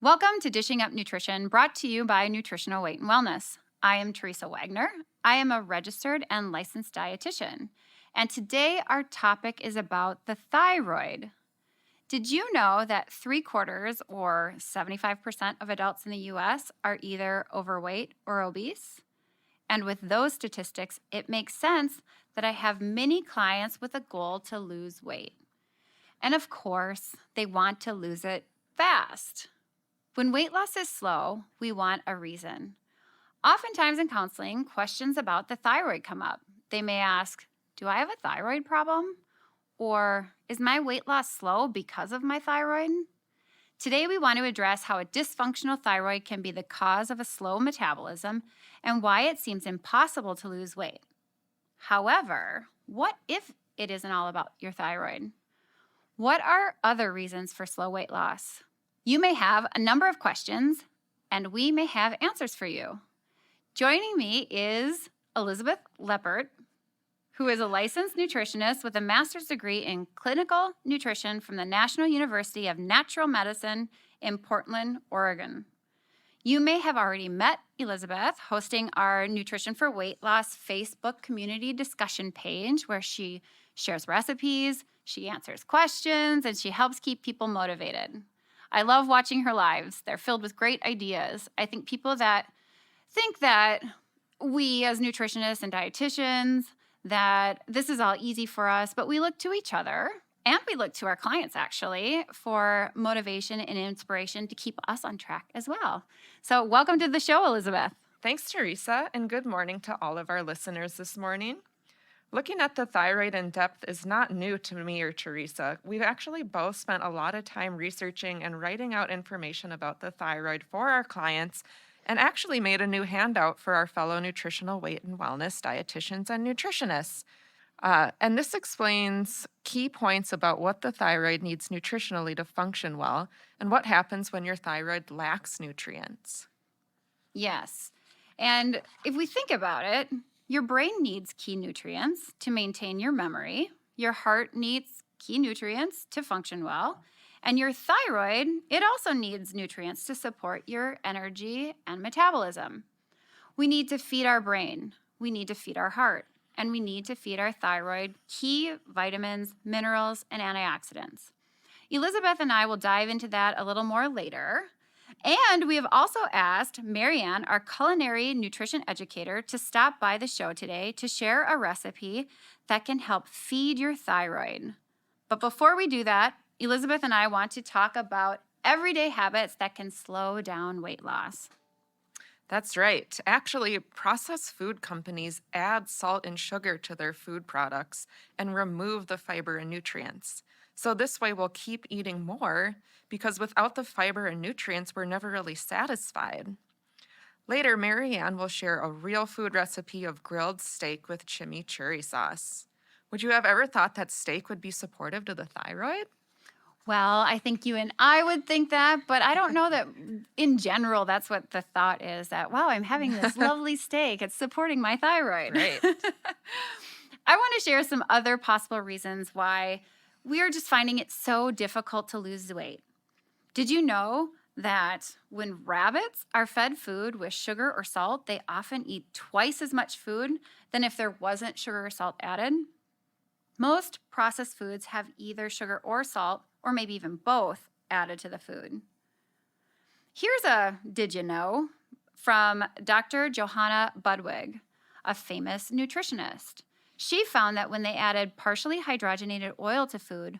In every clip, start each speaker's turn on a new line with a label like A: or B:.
A: Welcome to Dishing Up Nutrition, brought to you by Nutritional Weight and Wellness. I am Teresa Wagner. I am a registered and licensed dietitian. And today our topic is about the thyroid. Did you know that 3/4 or 75% of adults in the US are either overweight or obese? And with those statistics, it makes sense that I have many clients with a goal to lose weight. And of course, they want to lose it fast. When weight loss is slow, we want a reason. Oftentimes in counseling, questions about the thyroid come up. They may ask, do I have a thyroid problem? Or is my weight loss slow because of my thyroid? Today, we want to address how a dysfunctional thyroid can be the cause of a slow metabolism and why it seems impossible to lose weight. However, what if it isn't all about your thyroid? What are other reasons for slow weight loss? You may have a number of questions, and we may have answers for you. Joining me is Elizabeth Leopard, who is a licensed nutritionist with a master's degree in clinical nutrition from the National University of Natural Medicine in Portland, Oregon. You may have already met Elizabeth hosting our Nutrition for Weight Loss Facebook community discussion page, where she shares recipes, she answers questions, and she helps keep people motivated. I love watching her lives. They're filled with great ideas. I think people that think that we as nutritionists and dietitians, that this is all easy for us, but we look to each other and we look to our clients actually for motivation and inspiration to keep us on track as well. So welcome to the show, Elizabeth.
B: Thanks, Teresa, and good morning to all of our listeners this morning. Looking at the thyroid in depth is not new to me or Teresa. We've actually both spent a lot of time researching and writing out information about the thyroid for our clients, and actually made a new handout for our fellow nutritional weight and wellness dietitians and nutritionists. And this explains key points about what the thyroid needs nutritionally to function well and what happens when your thyroid lacks nutrients.
A: Yes. And if we think about it, your brain needs key nutrients to maintain your memory. Your heart needs key nutrients to function well. And your thyroid, it also needs nutrients to support your energy and metabolism. We need to feed our brain. We need to feed our heart. And we need to feed our thyroid key vitamins, minerals, and antioxidants. Elizabeth and I will dive into that a little more later. And we have also asked Marianne, our culinary nutrition educator, to stop by the show today to share a recipe that can help feed your thyroid. But before we do that, Elizabeth and I want to talk about everyday habits that can slow down weight loss.
B: That's right. Actually, processed food companies add salt and sugar to their food products and remove the fiber and nutrients. So this way we'll keep eating more because without the fiber and nutrients, we're never really satisfied. Later, Marianne will share a real food recipe of grilled steak with chimichurri sauce. Would you have ever thought that steak would be supportive to the thyroid?
A: Well, I think you and I would think that, but I don't know that in general that's what the thought is, that, wow, I'm having this lovely steak. It's supporting my thyroid.
B: Right.
A: I want to share some other possible reasons why we are just finding it so difficult to lose weight. Did you know that when rabbits are fed food with sugar or salt, they often eat twice as much food than if there wasn't sugar or salt added? Most processed foods have either sugar or salt, or maybe even both, added to the food. Here's a did you know from Dr. Johanna Budwig, a famous nutritionist. She found that when they added partially hydrogenated oil to food,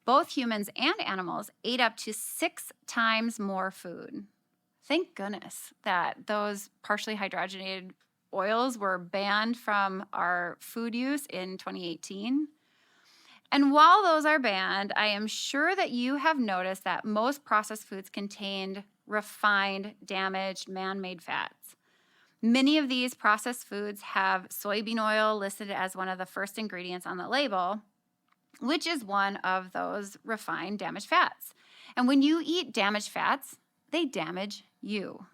A: both humans and animals ate up to 6 times more food. Thank goodness that those partially hydrogenated oils were banned from our food use in 2018. And while those are banned, I am sure that you have noticed that most processed foods contained refined, damaged, man-made fats. Many of these processed foods have soybean oil listed as one of the first ingredients on the label, which is one of those refined, damaged fats. And when you eat damaged fats, they damage you.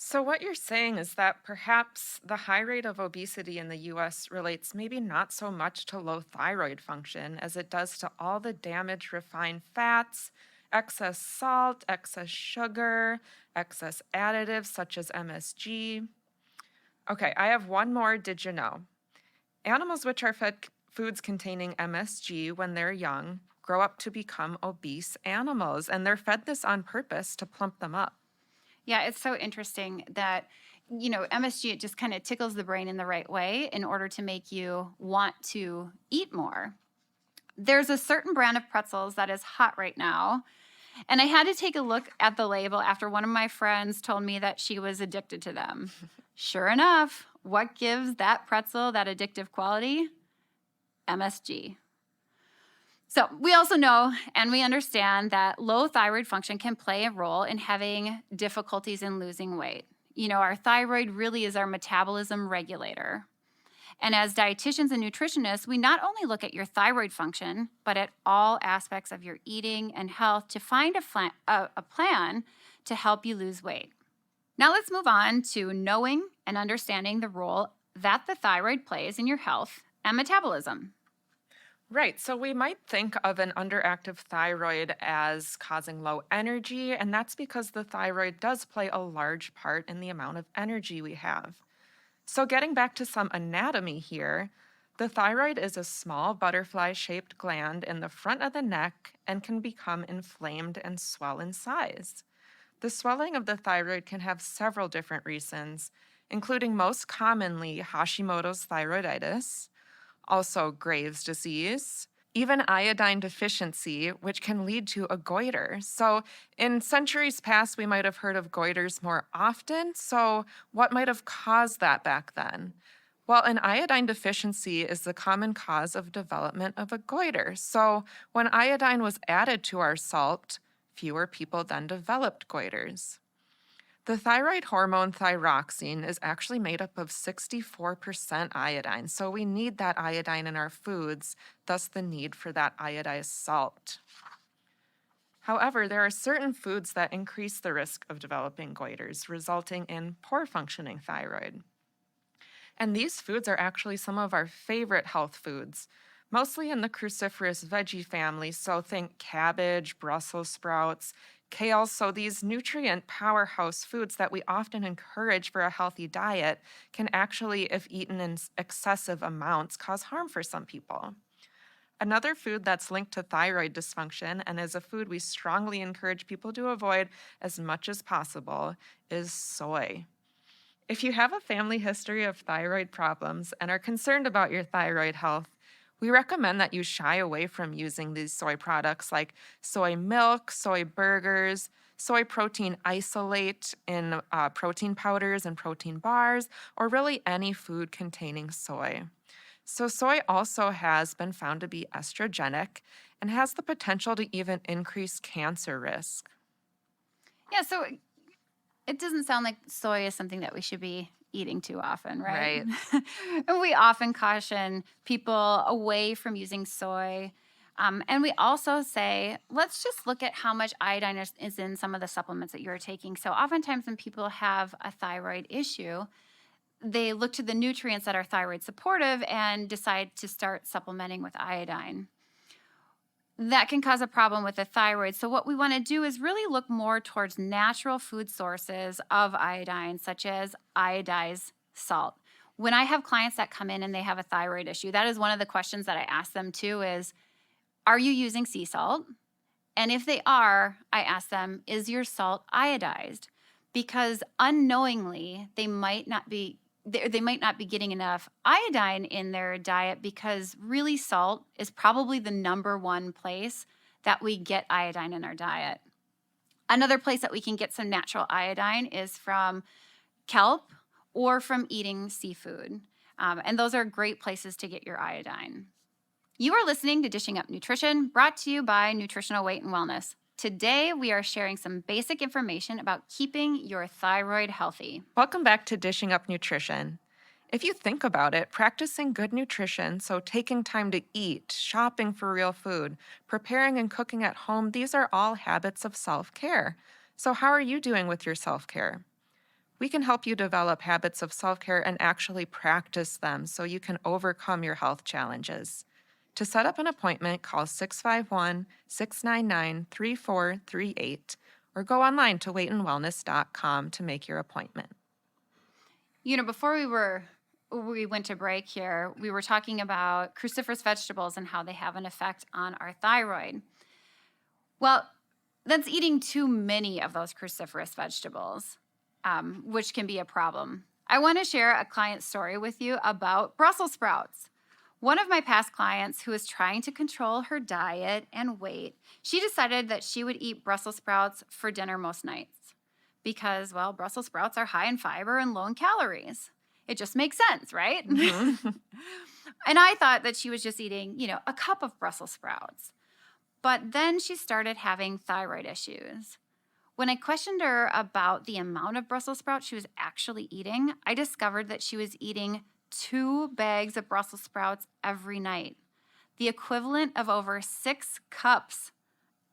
B: So what you're saying is that perhaps the high rate of obesity in the US relates maybe not so much to low thyroid function as it does to all the damaged refined fats Excess salt, excess sugar, excess additives such as MSG. Okay, I have one more. Did you know? Animals which are fed foods containing MSG when they're young grow up to become obese animals, and they're fed this on purpose to plump them up.
A: Yeah, it's so interesting that, MSG, it just kind of tickles the brain in the right way in order to make you want to eat more. There's a certain brand of pretzels that is hot right now. And I had to take a look at the label after one of my friends told me that she was addicted to them. Sure enough, what gives that pretzel that addictive quality? MSG. So, we also know and we understand that low thyroid function can play a role in having difficulties in losing weight. Our thyroid really is our metabolism regulator. And as dietitians and nutritionists, we not only look at your thyroid function, but at all aspects of your eating and health to find a plan to help you lose weight. Now, let's move on to knowing and understanding the role that the thyroid plays in your health and metabolism.
B: Right, so we might think of an underactive thyroid as causing low energy, and that's because the thyroid does play a large part in the amount of energy we have. So, getting back to some anatomy here, the thyroid is a small butterfly shaped gland in the front of the neck and can become inflamed and swell in size. The swelling of the thyroid can have several different reasons, including most commonly Hashimoto's thyroiditis, also Graves' disease, even iodine deficiency, which can lead to a goiter. So, in centuries past, we might have heard of goiters more often. So, what might have caused that back then? Well, an iodine deficiency is the common cause of development of a goiter. So, when iodine was added to our salt, fewer people then developed goiters. The thyroid hormone thyroxine is actually made up of 64% iodine, so we need that iodine in our foods, thus the need for that iodized salt. However, there are certain foods that increase the risk of developing goiters, resulting in poor functioning thyroid. And these foods are actually some of our favorite health foods, mostly in the cruciferous veggie family. So think cabbage, Brussels sprouts, kale. So these nutrient powerhouse foods that we often encourage for a healthy diet can actually, if eaten in excessive amounts, cause harm for some people. Another food that's linked to thyroid dysfunction and is a food we strongly encourage people to avoid as much as possible is soy. If you have a family history of thyroid problems and are concerned about your thyroid health, we recommend that you shy away from using these soy products like soy milk, soy burgers, soy protein isolate in protein powders and protein bars, or really any food containing soy. So, soy also has been found to be estrogenic and has the potential to even increase cancer risk.
A: Yeah, so it doesn't sound like soy is something that we should be eating too often, right?
B: Right.
A: And we often caution people away from using soy. And we also say, let's just look at how much iodine is in some of the supplements that you're taking. So, oftentimes, when people have a thyroid issue, they look to the nutrients that are thyroid supportive and decide to start supplementing with iodine. That can cause a problem with the thyroid. So, what we want to do is really look more towards natural food sources of iodine, such as iodized salt. When I have clients that come in and they have a thyroid issue, that is one of the questions that I ask them too is, are you using sea salt? And if they are, I ask them, is your salt iodized? Because unknowingly, they might not be getting enough iodine in their diet because really salt is probably the number one place that we get iodine in our diet. Another place that we can get some natural iodine is from kelp or from eating seafood. And those are great places to get your iodine. You are listening to Dishing Up Nutrition, brought to you by Nutritional Weight and Wellness. Today, we are sharing some basic information about keeping your thyroid healthy.
B: Welcome back to Dishing Up Nutrition. If you think about it, practicing good nutrition, so taking time to eat, shopping for real food, preparing and cooking at home, these are all habits of self-care. So how are you doing with your self-care? We can help you develop habits of self-care and actually practice them so you can overcome your health challenges. To set up an appointment, call 651-699-3438 or go online to weightandwellness.com to make your appointment.
A: Before we went to break here, we were talking about cruciferous vegetables and how they have an effect on our thyroid. Well, that's eating too many of those cruciferous vegetables, which can be a problem. I want to share a client story with you about Brussels sprouts. One of my past clients who was trying to control her diet and weight, she decided that she would eat Brussels sprouts for dinner most nights because, well, Brussels sprouts are high in fiber and low in calories. It just makes sense, right?
B: Mm-hmm.
A: And I thought that she was just eating, a cup of Brussels sprouts. But then she started having thyroid issues. When I questioned her about the amount of Brussels sprouts she was actually eating, I discovered that she was eating 2 bags of Brussels sprouts every night, the equivalent of over 6 cups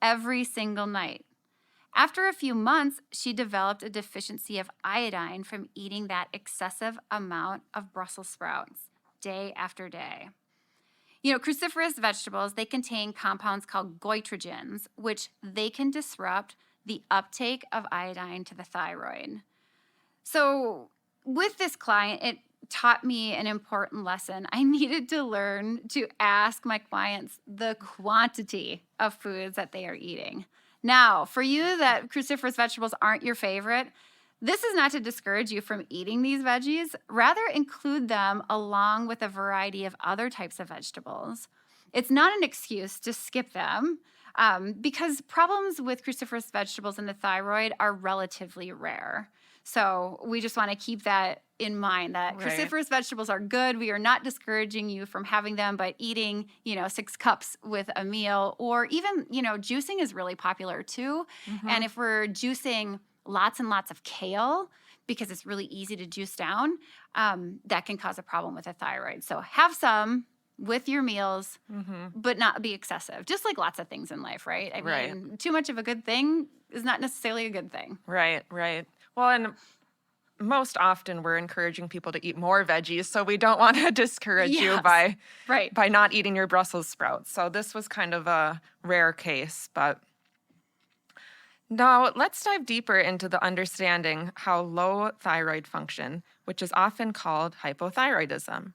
A: every single night. After a few months, she developed a deficiency of iodine from eating that excessive amount of Brussels sprouts day after day. Cruciferous vegetables, they contain compounds called goitrogens, which they can disrupt the uptake of iodine to the thyroid. So with this client, it taught me an important lesson. I needed to learn to ask my clients the quantity of foods that they are eating. Now, for you that cruciferous vegetables aren't your favorite, this is not to discourage you from eating these veggies. Rather, include them along with a variety of other types of vegetables. It's not an excuse to skip them because problems with cruciferous vegetables in the thyroid are relatively rare. So we just want to keep that in mind that
B: Right.
A: cruciferous vegetables are good. We are not discouraging you from having them, but eating, 6 cups with a meal or even, juicing is really popular too.
B: Mm-hmm.
A: And if we're juicing lots and lots of kale because it's really easy to juice down, that can cause a problem with the thyroid. So have some with your meals,
B: Mm-hmm.
A: but not be excessive, just like lots of things in life, right? I
B: Right.
A: mean, too much of a good thing is not necessarily a good thing.
B: Right. Well, and most often we're encouraging people to eat more veggies, so we don't want to discourage you
A: Yes,
B: by
A: right.
B: not eating your Brussels sprouts. So this was kind of a rare case, but now let's dive deeper into the understanding how low thyroid function, which is often called hypothyroidism.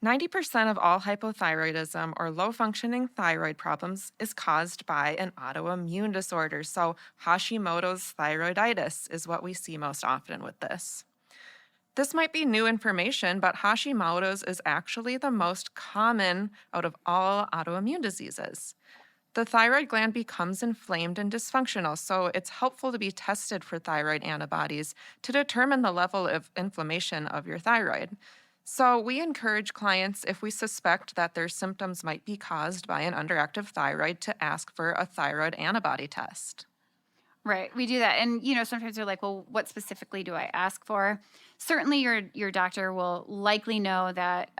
B: 90% of all hypothyroidism or low functioning thyroid problems is caused by an autoimmune disorder. So, Hashimoto's thyroiditis is what we see most often with this. This might be new information, but Hashimoto's is actually the most common out of all autoimmune diseases. The thyroid gland becomes inflamed and dysfunctional, so it's helpful to be tested for thyroid antibodies to determine the level of inflammation of your thyroid. So, we encourage clients, if we suspect that their symptoms might be caused by an underactive thyroid, to ask for a thyroid antibody test.
A: Right. We do that. And, sometimes they're like, well, what specifically do I ask for? Certainly your doctor will likely know that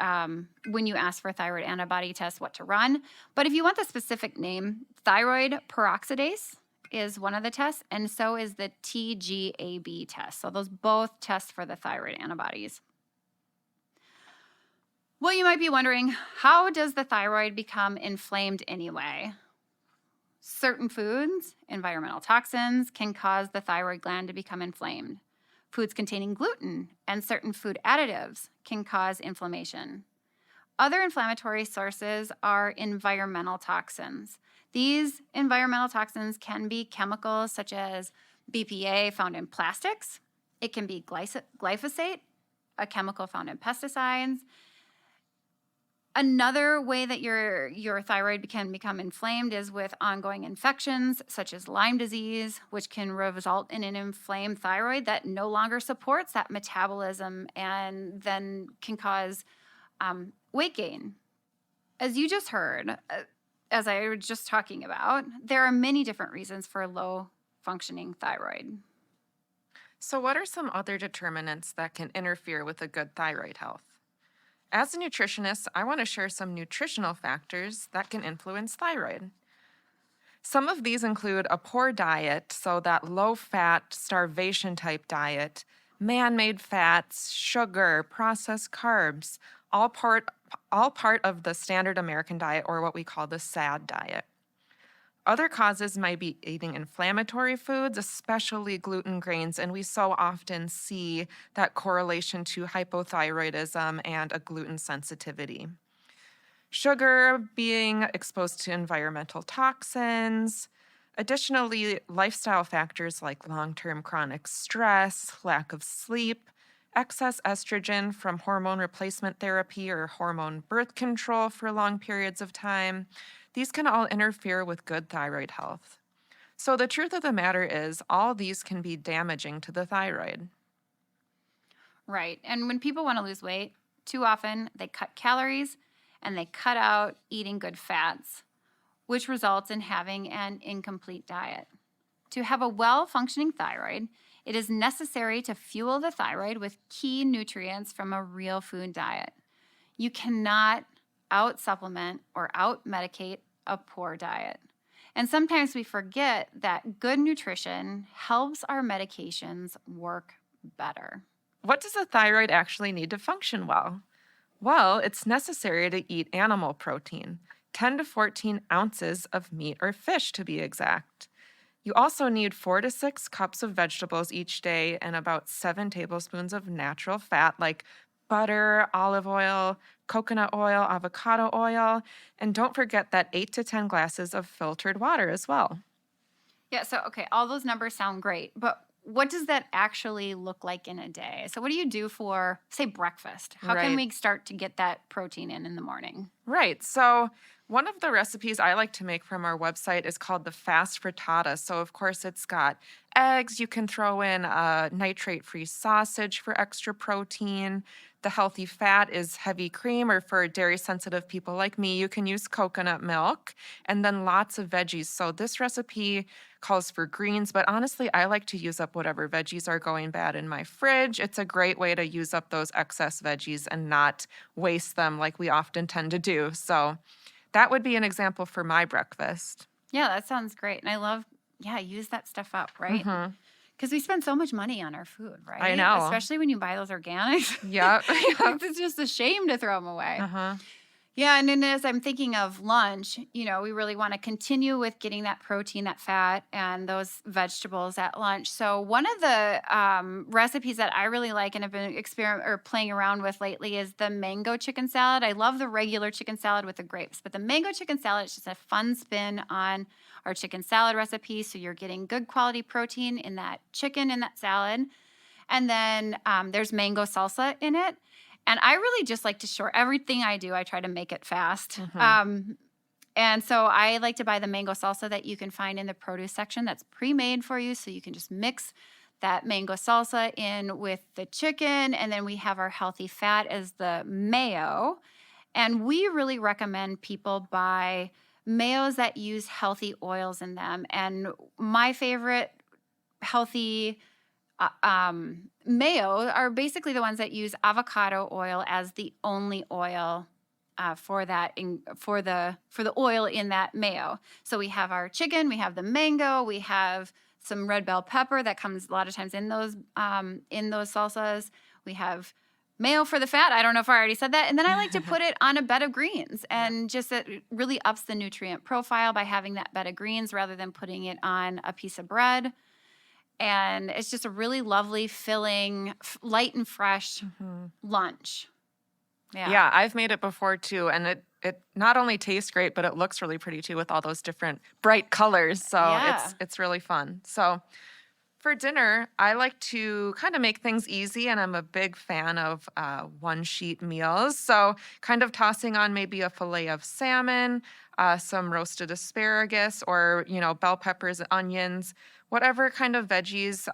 A: when you ask for a thyroid antibody test, what to run. But if you want the specific name, thyroid peroxidase is one of the tests, and so is the TGAB test. So those both test for the thyroid antibodies. Well, you might be wondering, how does the thyroid become inflamed anyway? Certain foods, environmental toxins, can cause the thyroid gland to become inflamed. Foods containing gluten and certain food additives can cause inflammation. Other inflammatory sources are environmental toxins. These environmental toxins can be chemicals such as BPA found in plastics. It can be glyphosate, a chemical found in pesticides. Another way that your thyroid can become inflamed is with ongoing infections such as Lyme disease, which can result in an inflamed thyroid that no longer supports that metabolism and then can cause weight gain. As you just heard, as I was just talking about, there are many different reasons for low functioning thyroid.
B: So, what are some other determinants that can interfere with a good thyroid health? As a nutritionist, I want to share some nutritional factors that can influence thyroid. Some of these include a poor diet, so that low-fat, starvation-type diet, man-made fats, sugar, processed carbs. all part all part of the standard American diet, or what we call the SAD diet. Other causes might be eating inflammatory foods, especially gluten grains, and we so often see that correlation to hypothyroidism and a gluten sensitivity. Sugar, being exposed to environmental toxins. Additionally, lifestyle factors like long term chronic stress, lack of sleep, excess estrogen from hormone replacement therapy or hormone birth control for long periods of time. These can all interfere with good thyroid health. So, the truth of the matter is, all these can be damaging to the thyroid.
A: Right. And when people want to lose weight, too often they cut calories and they cut out eating good fats, which results in having an incomplete diet. To have a well functioning thyroid, it is necessary to fuel the thyroid with key nutrients from a real food diet. You cannot out supplement or out medicate a poor diet. And sometimes we forget that good nutrition helps our medications work better.
B: What does the thyroid actually need to function well? Well, it's necessary to eat animal protein, 10 to 14 ounces of meat or fish to be exact. You also need 4 to 6 cups of vegetables each day and about 7 tablespoons of natural fat like butter, olive oil, coconut oil, avocado oil, and don't forget that 8 to 10 glasses of filtered water as well.
A: Yeah, so okay, all those numbers sound great, but what does that actually look like in a day? So what do you do for, say, breakfast? How can
B: Right.
A: we start to get that protein in the morning?
B: Right. So, one of the recipes I like to make from our website is called the fast frittata. So, of course, it's got eggs. You can throw in a nitrate free sausage for extra protein. The healthy fat is heavy cream, or for dairy sensitive people like me, you can use coconut milk, and then lots of veggies. So, this recipe calls for greens, but honestly, I like to use up whatever veggies are going bad in my fridge. It's a great way to use up those excess veggies and not waste them like we often tend to do. So that would be an example for my breakfast.
A: Yeah, that sounds great. And I love, yeah, use that stuff up, right?
B: Hmm.
A: Because we spend so much money on our food,
B: I
A: right?
B: know.
A: Especially when you buy those organics.
B: Yep. Yep.
A: It's just a shame to throw them away.
B: Uh-huh.
A: Yeah, and then as I'm thinking of lunch, we really want to continue with getting that protein, that fat, and those vegetables at lunch. So one of the recipes that I really like and have been playing around with lately is the mango chicken salad. I love the regular chicken salad with the grapes, but the mango chicken salad is just a fun spin on our chicken salad recipe. So you're getting good quality protein in that chicken in that salad. And then there's mango salsa in it. And I really just like to short everything I do. I try to make it fast.
B: Hmm.
A: And so I like to buy the mango salsa that you can find in the produce section that's pre-made for you. So you can just mix that mango salsa in with the chicken. And then we have our healthy fat as the mayo. And we really recommend people buy mayos that use healthy oils in them. And my favorite healthy mayo are basically the ones that use avocado oil as the only oil for the oil in that mayo. So we have our chicken, we have the mango, we have some red bell pepper that comes a lot of times in those salsas. We have mayo for the fat. I don't know if I already said that. And then I like to put it on a bed of greens, and just it really ups the nutrient profile by having that bed of greens rather than putting it on a piece of bread. And it's just a really lovely, filling, light and fresh
B: Hmm.
A: lunch. Yeah.
B: Yeah, I've made it before too, and it not only tastes great, but it looks really pretty too with all those different bright colors. So
A: Yeah.
B: it's really fun. So for dinner, I like to kind of make things easy, and I'm a big fan of one sheet meals. So, kind of tossing on maybe a fillet of salmon, some roasted asparagus, or, bell peppers, onions, whatever kind of veggies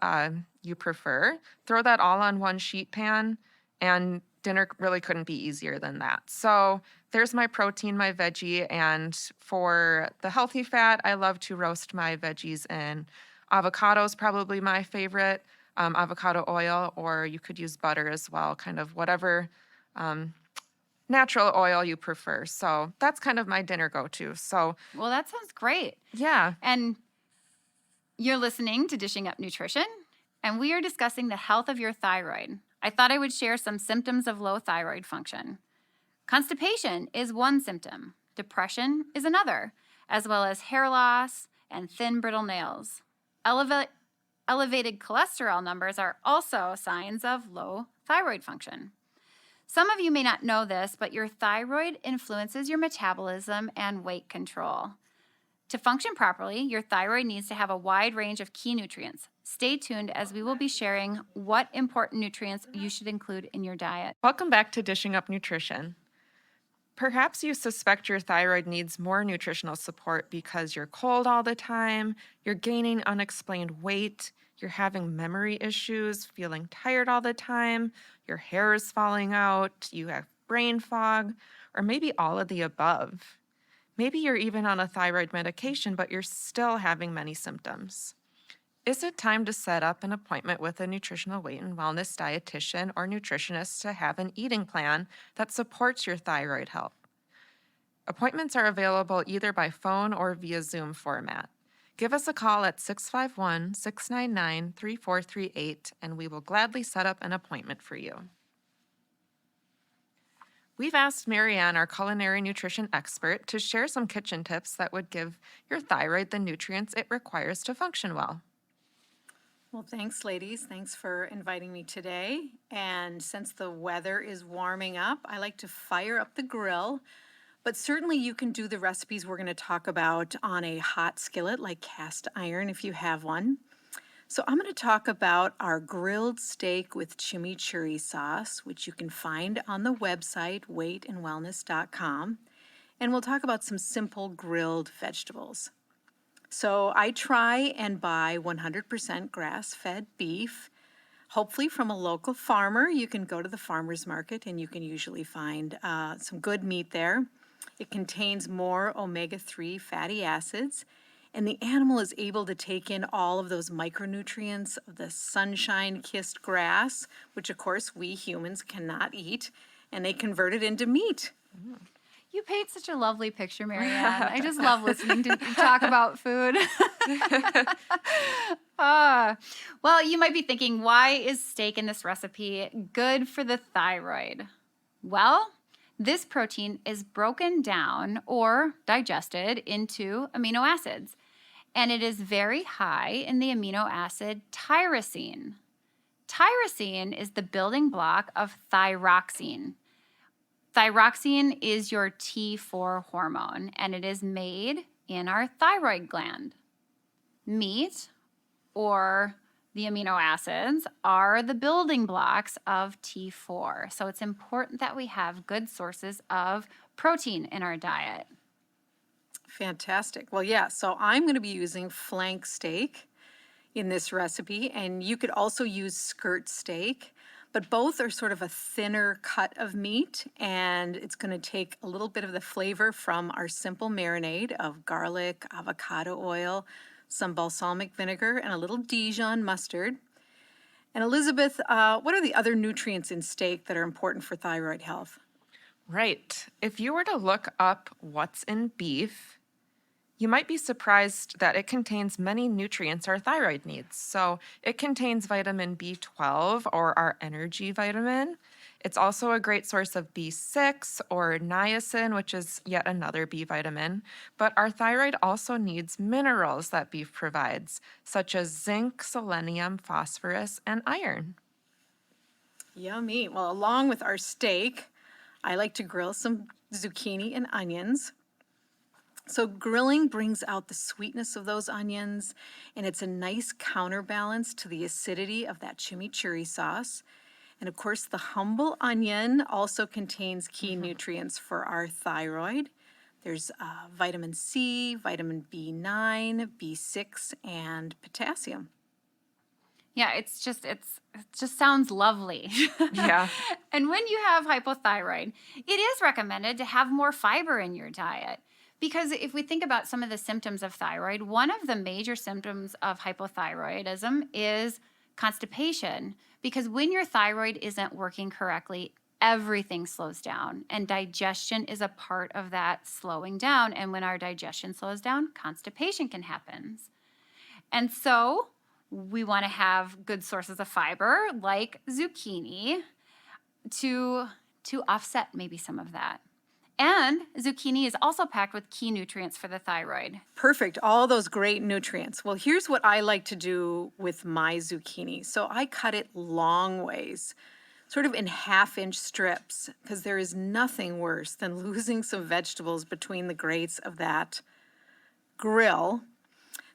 B: you prefer. Throw that all on one sheet pan, and dinner really couldn't be easier than that. So, there's my protein, my veggie, and for the healthy fat, I love to roast my veggies in avocado is probably my favorite, avocado oil, or you could use butter as well, kind of whatever um, natural oil you prefer. So that's kind of my dinner go to. So,
A: Well, that sounds great.
B: yeah.
A: And you're listening to Dishing Up Nutrition, and we are discussing the health of your thyroid. I thought I would share some symptoms of low thyroid function. Constipation is one symptom, depression is another, as well as hair loss and thin, brittle nails. Elevated cholesterol numbers are also signs of low thyroid function. Some of you may not know this, but your thyroid influences your metabolism and weight control. To function properly, your thyroid needs to have a wide range of key nutrients. Stay tuned as we will be sharing what important nutrients you should include in your diet.
B: Welcome back to Dishing Up Nutrition. Perhaps you suspect your thyroid needs more nutritional support because you're cold all the time, you're gaining unexplained weight, you're having memory issues, feeling tired all the time, your hair is falling out, you have brain fog, or maybe all of the above. Maybe you're even on a thyroid medication, but you're still having many symptoms. Is it time to set up an appointment with a nutritional weight and wellness dietitian or nutritionist to have an eating plan that supports your thyroid health? Appointments are available either by phone or via Zoom format. Give us a call at 651-699-3438 and we will gladly set up an appointment for you. We've asked Marianne, our culinary nutrition expert, to share some kitchen tips that would give your thyroid the nutrients it requires to function well.
C: Well, thanks, ladies. Thanks for inviting me today. And since the weather is warming up, I like to fire up the grill. But certainly you can do the recipes we're going to talk about on a hot skillet like cast iron if you have one. So I'm going to talk about our grilled steak with chimichurri sauce, which you can find on the website weightandwellness.com. And we'll talk about some simple grilled vegetables. So I try and buy 100% grass-fed beef, hopefully from a local farmer. You can go to the farmer's market and you can usually find some good meat there. It contains more omega-3 fatty acids, and the animal is able to take in all of those micronutrients of the sunshine-kissed grass, which of course we humans cannot eat, and they convert it into meat.
A: You paint such a lovely picture, Marianne. I just love listening to you talk about food. Well, you might be thinking, why is steak in this recipe good for the thyroid? Well, this protein is broken down or digested into amino acids, and it is very high in the amino acid tyrosine. Tyrosine is the building block of thyroxine. Thyroxine is your T4 hormone, and it is made in our thyroid gland. Meat, or the amino acids, are the building blocks of T4. So it's important that we have good sources of protein in our diet.
C: Fantastic. Well, yeah, so I'm going to be using flank steak in this recipe, and you could also use skirt steak, but both are sort of a thinner cut of meat, and it's going to take a little bit of the flavor from our simple marinade of garlic, avocado oil, some balsamic vinegar, and a little Dijon mustard. And Elizabeth, what are the other nutrients in steak that are important for thyroid health?
B: Right. If you were to look up what's in beef, you might be surprised that it contains many nutrients our thyroid needs. So it contains vitamin B12, or our energy vitamin. It's also a great source of B6 or niacin, which is yet another B vitamin. But our thyroid also needs minerals that beef provides, such as zinc, selenium, phosphorus, and iron.
C: Yummy. Well, along with our steak, I like to grill some zucchini and onions. So grilling brings out the sweetness of those onions, and it's a nice counterbalance to the acidity of that chimichurri sauce. And of course, the humble onion also contains key nutrients for our thyroid. There's vitamin C, vitamin B9, B6, and potassium.
A: Yeah, it just sounds lovely.
B: Yeah.
A: And when you have hypothyroid, it is recommended to have more fiber in your diet. Because if we think about some of the symptoms of thyroid, one of the major symptoms of hypothyroidism is constipation. Because when your thyroid isn't working correctly, everything slows down, and digestion is a part of that slowing down. And when our digestion slows down, constipation can happen. And so we want to have good sources of fiber like zucchini to to offset maybe some of that. And zucchini is also packed with key nutrients for the thyroid.
C: Perfect. All those great nutrients. Well, here's what I like to do with my zucchini. So I cut it long ways, sort of in half-inch strips, because there is nothing worse than losing some vegetables between the grates of that grill.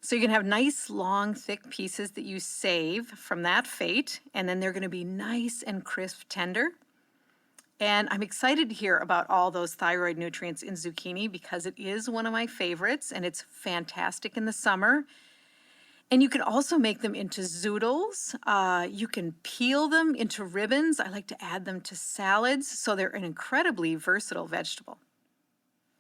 C: So you can have nice, long, thick pieces that you save from that fate, and then they're going to be nice and crisp, tender. And I'm excited to hear about all those thyroid nutrients in zucchini because it is one of my favorites and it's fantastic in the summer. And you can also make them into zoodles. You can peel them into ribbons. I like to add them to salads, so they're an incredibly versatile vegetable.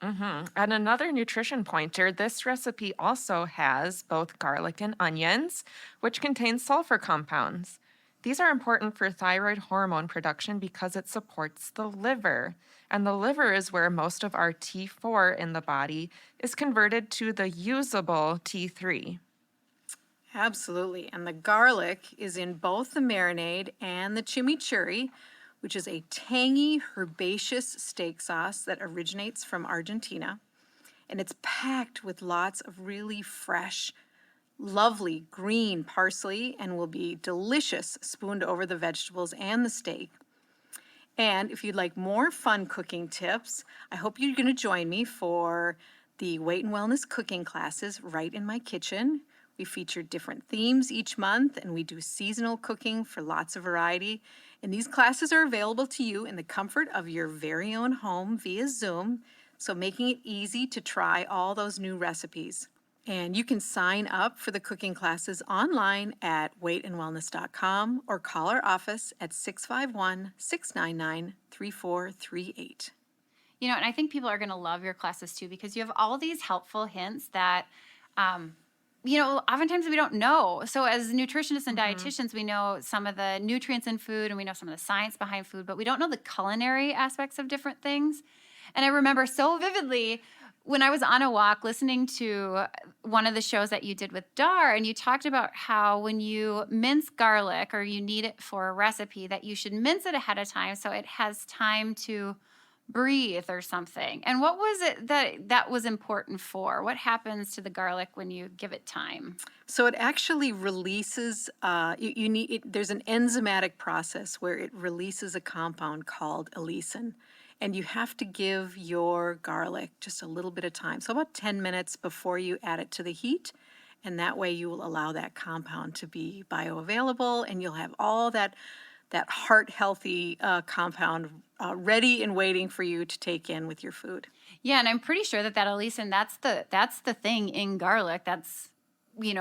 B: And another nutrition pointer, this recipe also has both garlic and onions, which contain sulfur compounds. These are important for thyroid hormone production because it supports the liver. And the liver is where most of our T4 in the body is converted to the usable T3.
C: Absolutely. And the garlic is in both the marinade and the chimichurri, which is a tangy, herbaceous steak sauce that originates from Argentina. And it's packed with lots of really fresh, lovely green parsley and will be delicious spooned over the vegetables and the steak. And if you'd like more fun cooking tips, I hope you're going to join me for the Weight and Wellness cooking classes right in my kitchen. We feature different themes each month, and we do seasonal cooking for lots of variety. And these classes are available to you in the comfort of your very own home via Zoom, so making it easy to try all those new recipes. And you can sign up for the cooking classes online at weightandwellness.com or call our office at 651-699-3438.
A: You know, and I think people are going to love your classes too because you have all these helpful hints that, oftentimes we don't know. So as nutritionists and dietitians, we know some of the nutrients in food and we know some of the science behind food, but we don't know the culinary aspects of different things. And I remember so vividly when I was on a walk listening to one of the shows that you did with Dar, and you talked about how when you mince garlic or you need it for a recipe, that you should mince it ahead of time so it has time to breathe or something. And what was it that was important for? What happens to the garlic when you give it time?
C: So it actually releases, there's an enzymatic process where it releases a compound called allicin. And you have to give your garlic just a little bit of time. So about 10 minutes before you add it to the heat. And that way you will allow that compound to be bioavailable and you'll have all that heart healthy compound ready and waiting for you to take in with your food.
A: Yeah, and I'm pretty sure that allicin, that's the thing in garlic that's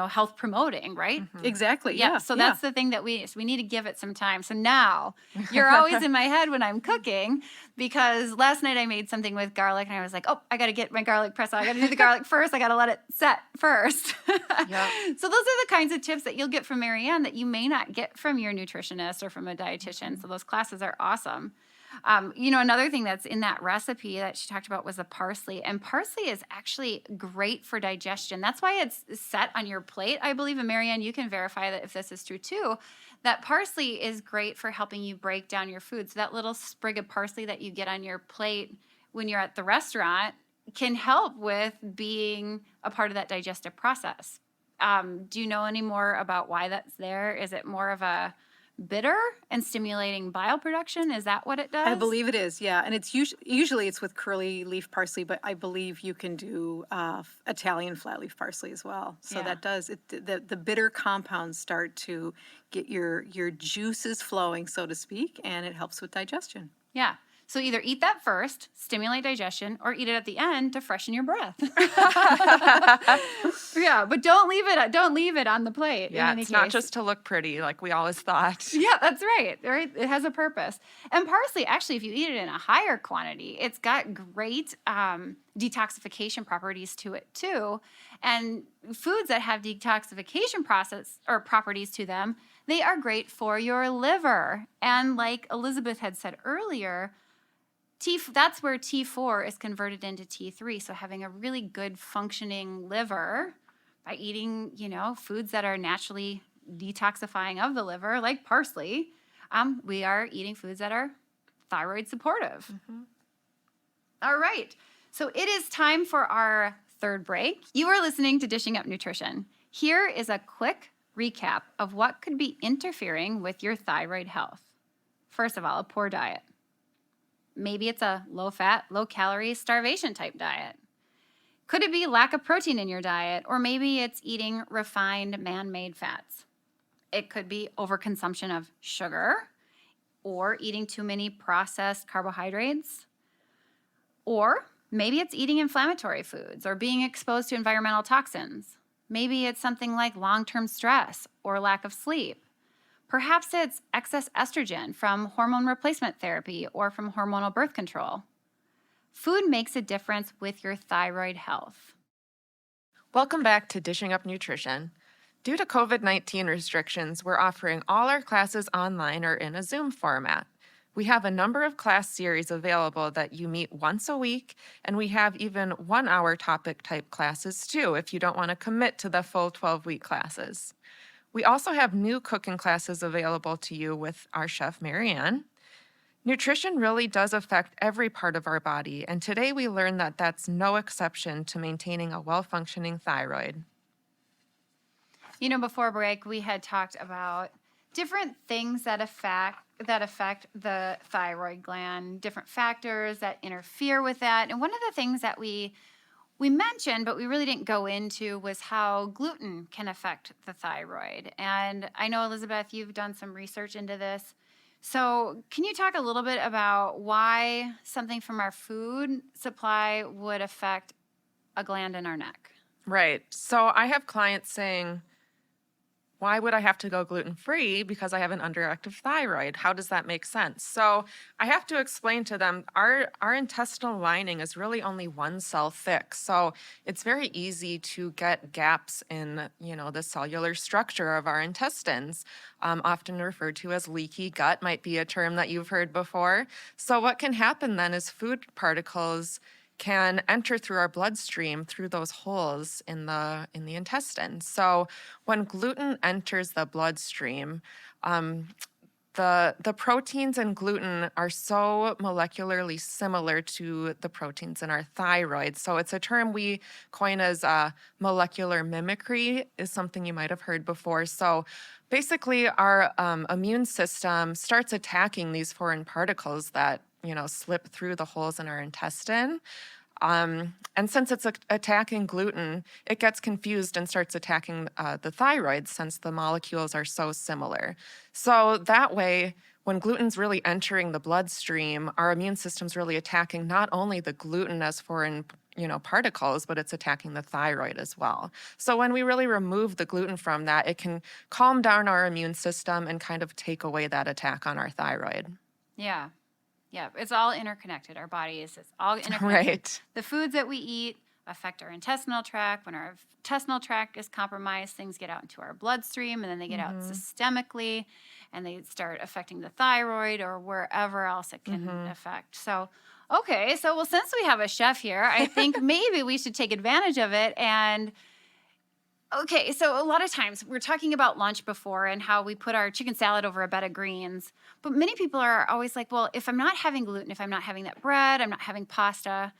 A: health promoting, right?
C: Exactly.
A: Yeah.
C: Yeah.
A: So that's the thing that we need to give it some time. So now you're always in my head when I'm cooking because last night I made something with garlic and I was like, oh, I got to get my garlic press out. I got to do the garlic first. I got to let it set first.
B: Yep.
A: So those are the kinds of tips that you'll get from Marianne that you may not get from your nutritionist or from a dietitian. So those classes are awesome. Another thing that's in that recipe that she talked about was the parsley. And parsley is actually great for digestion. That's why it's set on your plate, I believe. And Marianne, you can verify that if this is true too, that parsley is great for helping you break down your food. So that little sprig of parsley that you get on your plate when you're at the restaurant can help with being a part of that digestive process. Do you know any more about why that's there? Is it more of a bitter and stimulating bile production? Is that what it does?
C: I believe it is, yeah. And it's usually it's with curly leaf parsley, but I believe you can do Italian flat leaf parsley as well. So that does the bitter compounds start to get your juices flowing, so to speak, and it helps with digestion.
A: Yeah. So either eat that first, stimulate digestion, or eat it at the end to freshen your breath. Yeah, but don't leave it on the plate.
B: Yeah, it's not just to look pretty like we always thought.
A: Yeah, that's right. Right, it has a purpose. And parsley, actually, if you eat it in a higher quantity, it's got great detoxification properties to it too. And foods that have detoxification process or properties to them, they are great for your liver. And like Elizabeth had said earlier, that's where T4 is converted into T3. So having a really good functioning liver by eating, foods that are naturally detoxifying of the liver, like parsley, we are eating foods that are thyroid supportive. All right. So it is time for our third break. You are listening to Dishing Up Nutrition. Here is a quick recap of what could be interfering with your thyroid health. First of all, a poor diet. Maybe it's a low-fat, low-calorie, starvation type diet. Could it be lack of protein in your diet, or maybe it's eating refined man-made fats? It could be overconsumption of sugar, or eating too many processed carbohydrates, or maybe it's eating inflammatory foods or being exposed to environmental toxins. Maybe it's something like long-term stress or lack of sleep. Perhaps it's excess estrogen from hormone replacement therapy or from hormonal birth control. Food makes a difference with your thyroid health.
B: Welcome back to Dishing Up Nutrition. Due to COVID-19 restrictions, we're offering all our classes online or in a Zoom format. We have a number of class series available that you meet once a week, and we have even 1-hour topic type classes too if you don't want to commit to the full 12-week classes. We also have new cooking classes available to you with our chef, Marianne. Nutrition really does affect every part of our body, and today we learned that that's no exception to maintaining a well-functioning thyroid.
A: You know, before break, we had talked about different things that affect the thyroid gland, different factors that interfere with that. And one of the things that we mentioned, but we really didn't go into, was how gluten can affect the thyroid. And I know, Elizabeth, you've done some research into this. So can you talk a little bit about why something from our food supply would affect a gland in our neck?
B: Right. So I have clients saying, why would I have to go gluten-free because I have an underactive thyroid? How does that make sense? So I have to explain to them our intestinal lining is really only one cell thick. So it's very easy to get gaps in, the cellular structure of our intestines, often referred to as leaky gut, might be a term that you've heard before. So what can happen then is food particles can enter through our bloodstream through those holes in the intestine. So when gluten enters the bloodstream, the proteins in gluten are so molecularly similar to the proteins in our thyroid. So it's a term we coin as molecular mimicry, is something you might have heard before. So basically, our immune system starts attacking these foreign particles that slip through the holes in our intestine. And since it's attacking gluten, it gets confused and starts attacking the thyroid since the molecules are so similar. So that way, when gluten's really entering the bloodstream, our immune system's really attacking not only the gluten as foreign particles, but it's attacking the thyroid as well. So when we really remove the gluten from that, it can calm down our immune system and kind of take away that attack on our thyroid.
A: Yeah. Yeah, it's all interconnected. Our body is all interconnected.
B: Right.
A: The foods that we eat affect our intestinal tract. When our intestinal tract is compromised, things get out into our bloodstream, and then they get out systemically, and they start affecting the thyroid or wherever else it can affect. So, okay, well, since we have a chef here, I think maybe we should take advantage of it. And okay, so a lot of times we're talking about lunch before and how we put our chicken salad over a bed of greens. But many people are always like, well, if I'm not having gluten, if I'm not having that bread, I'm not having pasta,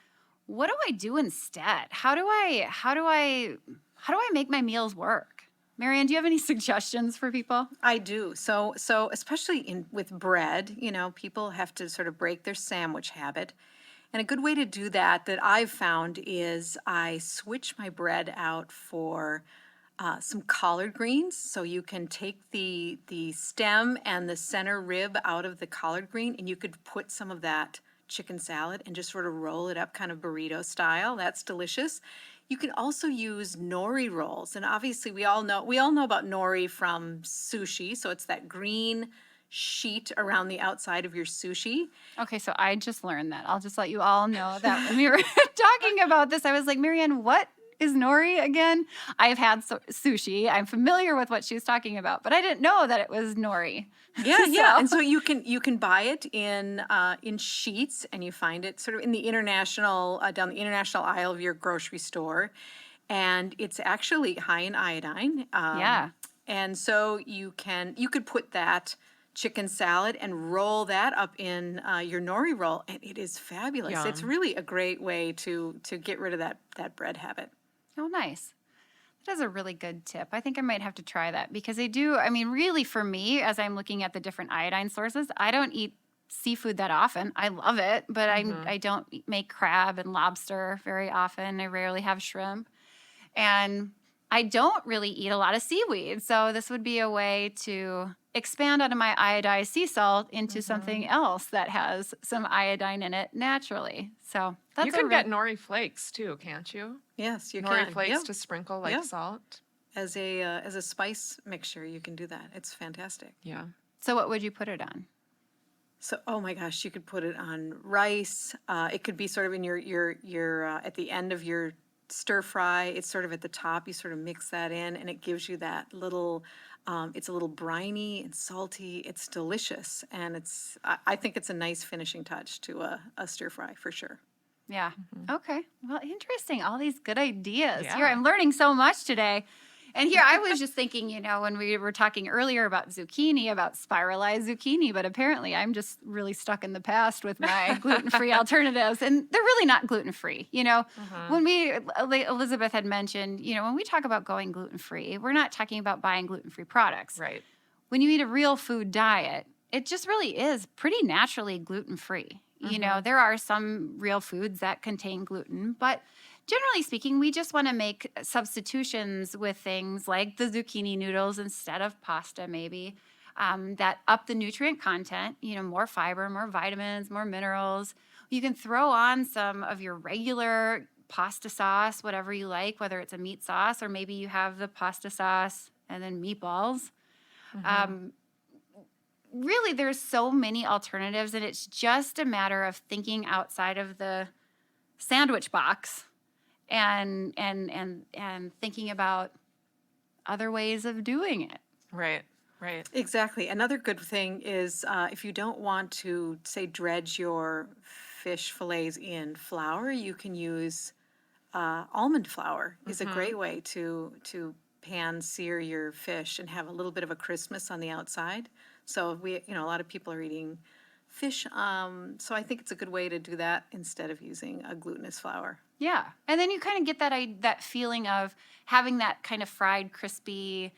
A: what do I do instead? How do I make my meals work? Marianne, do you have any suggestions for people?
C: I do. So especially with bread, people have to sort of break their sandwich habit. And a good way to do that I've found is I switch my bread out for some collard greens. So you can take the stem and the center rib out of the collard green, and you could put some of that chicken salad and just sort of roll it up kind of burrito style. That's delicious. You can also use nori rolls. And obviously we all know about nori from sushi. So it's that green sheet around the outside of your sushi.
A: Okay, so I just learned that. I'll just let you all know that when we were talking about this, I was like, Marianne, what is nori again? I've had sushi. I'm familiar with what she was talking about, but I didn't know that it was nori.
C: Yeah. And so you can buy it in sheets, and you find it sort of in the international down the international aisle of your grocery store, and it's actually high in iodine.
A: Yeah.
C: And so you could put that chicken salad and roll that up in your nori roll, and it is fabulous. It's
B: Yum.
C: really a great way to get rid of that bread habit.
A: Oh, nice. That is a really good tip. I think I might have to try that because they do. I mean, really, for me, as I'm looking at the different iodine sources, I don't eat seafood that often. I love it, but
B: Hmm.
A: I don't make crab and lobster very often. I rarely have shrimp. And I don't really eat a lot of seaweed. So this would be a way to expand out of my iodized sea salt into something
B: Hmm.
A: else that has some iodine in it naturally. So
B: You
A: that's a
B: can
A: real,
B: get nori flakes too, can't you?
C: Yes, you
B: Nori
C: can.
B: flakes
C: Yeah,
B: to sprinkle like
C: yeah.
B: salt.
C: As a spice mixture, you can do that. It's fantastic.
B: Yeah.
A: so what would you put it on?
C: So, oh my gosh, you could put it on rice. It could be sort of in your at the end of your stir fry. It's sort of at the top. You sort of mix that in, and it gives you that little. It's a little briny and salty. It's delicious, and I think it's a nice finishing touch to a stir fry for sure.
A: Yeah.
B: Hmm.
A: Okay. Well, interesting. All these good ideas. Here,
B: Yeah.
A: I'm learning so much today. And here I was just thinking, when we were talking earlier about zucchini, about spiralized zucchini, but apparently I'm just really stuck in the past with my gluten-free alternatives. And they're really not gluten-free.
B: Hmm.
A: When Elizabeth had mentioned, when we talk about going gluten-free, we're not talking about buying gluten-free products.
B: Right.
A: When you eat a real food diet, it just really is pretty naturally gluten free.
B: Hmm.
A: There are some real foods that contain gluten, but generally speaking, we just want to make substitutions with things like the zucchini noodles instead of pasta, maybe. That up the nutrient content, more fiber, more vitamins, more minerals. You can throw on some of your regular pasta sauce, whatever you like, whether it's a meat sauce or maybe you have the pasta sauce and then meatballs.
B: Hmm.
A: um, Really, there's so many alternatives, and it's just a matter of thinking outside of the sandwich box and thinking about other ways of doing it.
B: Right. Right.
C: Exactly. Another good thing is if you don't want to, say, dredge your fish fillets in flour, you can use almond flour. Is a
B: Hmm.
C: great way to pan sear your fish and have a little bit of a crispness on the outside. So a lot of people are eating fish. So I think it's a good way to do that instead of using a glutinous flour.
A: Yeah, and then you kind of get that feeling of having that kind of fried, crispy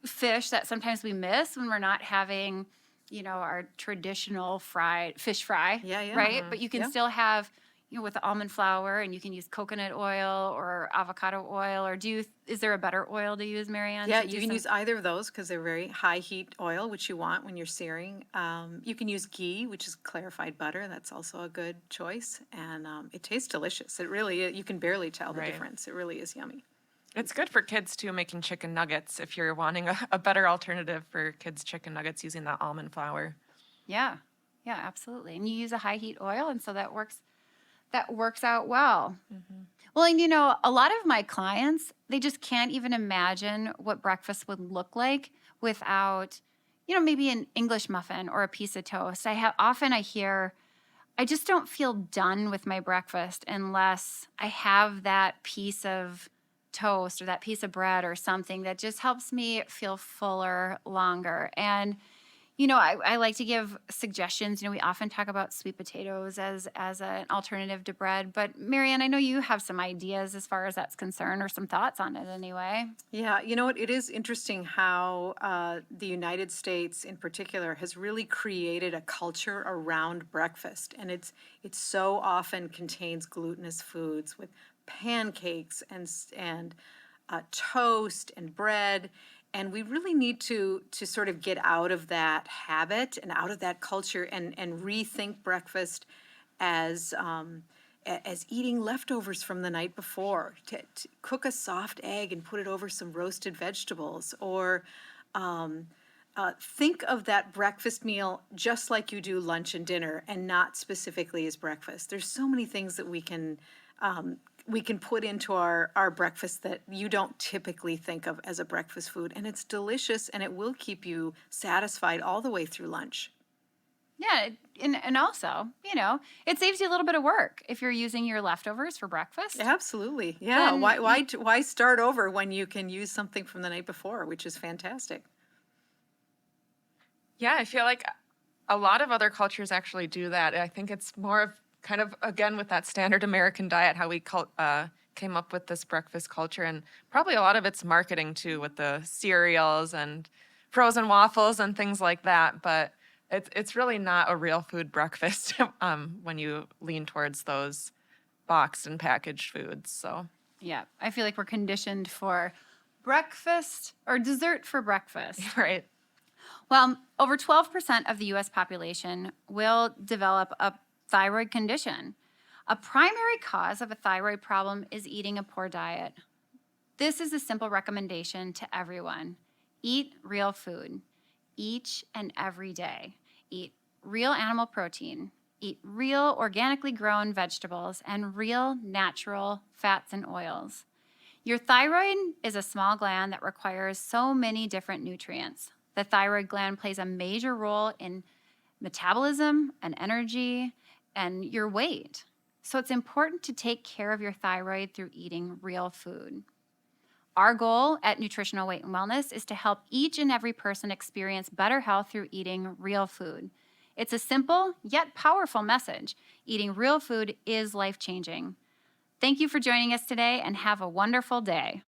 A: fish that sometimes we miss when we're not having, our traditional fried fish fry,
C: Yeah, yeah,
A: right?
B: Hmm.
A: But you can
C: yeah.
A: still have, with the almond flour, and you can use coconut oil or avocado oil, or is there a better oil to use, Marianne,
C: Yeah,
A: to
C: you
A: do
C: can
A: some?
C: use either of those because they're very high heat oil, which you want when you're searing. You can use ghee, which is clarified butter. That's also a good choice, and it tastes delicious. It really you can barely tell the
B: Right.
C: difference. It really is yummy.
B: It's good for kids too, making chicken nuggets if you're wanting a better alternative for kids' chicken nuggets using that almond flour.
A: Yeah, yeah, absolutely. And you use a high heat oil, and so that works out well.
B: Hmm.
A: Well, and a lot of my clients, they just can't even imagine what breakfast would look like without, maybe an English muffin or a piece of toast. I hear, I just don't feel done with my breakfast unless I have that piece of toast or that piece of bread or something that just helps me feel fuller longer. And I like to give suggestions. We often talk about sweet potatoes as an alternative to bread. But Marianne, I know you have some ideas as far as that's concerned, or some thoughts on it anyway.
C: Yeah, you know what? It is interesting how the United States, in particular, has really created a culture around breakfast, and it so often contains glutinous foods with pancakes and toast and bread, and we really need to sort of get out of that habit and out of that culture and rethink breakfast as as eating leftovers from the night before. To cook a soft egg and put it over some roasted vegetables, or think of that breakfast meal just like you do lunch and dinner, and not specifically as breakfast. There's so many things that we can put into our breakfast that you don't typically think of as a breakfast food, and it's delicious and it will keep you satisfied all the way through lunch.
A: Yeah, and also, it saves you a little bit of work if you're using your leftovers for breakfast.
C: Absolutely. Yeah.
A: Then
C: Why start over when you can use something from the night before, which is fantastic.
B: Yeah, I feel like a lot of other cultures actually do that. I think it's more of kind of again with that standard American diet, how we came up with this breakfast culture, and probably a lot of it's marketing too, with the cereals and frozen waffles and things like that. But it's really not a real food breakfast when you lean towards those boxed and packaged foods. So
A: Yeah, I feel like we're conditioned for breakfast or dessert for breakfast.
B: right.
A: Well, over 12% of the US population will develop a thyroid condition. A primary cause of a thyroid problem is eating a poor diet. This is a simple recommendation to everyone: eat real food each and every day. Eat real animal protein, eat real organically grown vegetables, and real natural fats and oils. Your thyroid is a small gland that requires so many different nutrients. The thyroid gland plays a major role in metabolism and energy and your weight. So it's important to take care of your thyroid through eating real food. Our goal at Nutritional Weight and Wellness is to help each and every person experience better health through eating real food. It's a simple yet powerful message. Eating real food is life changing. Thank you for joining us today and have a wonderful day.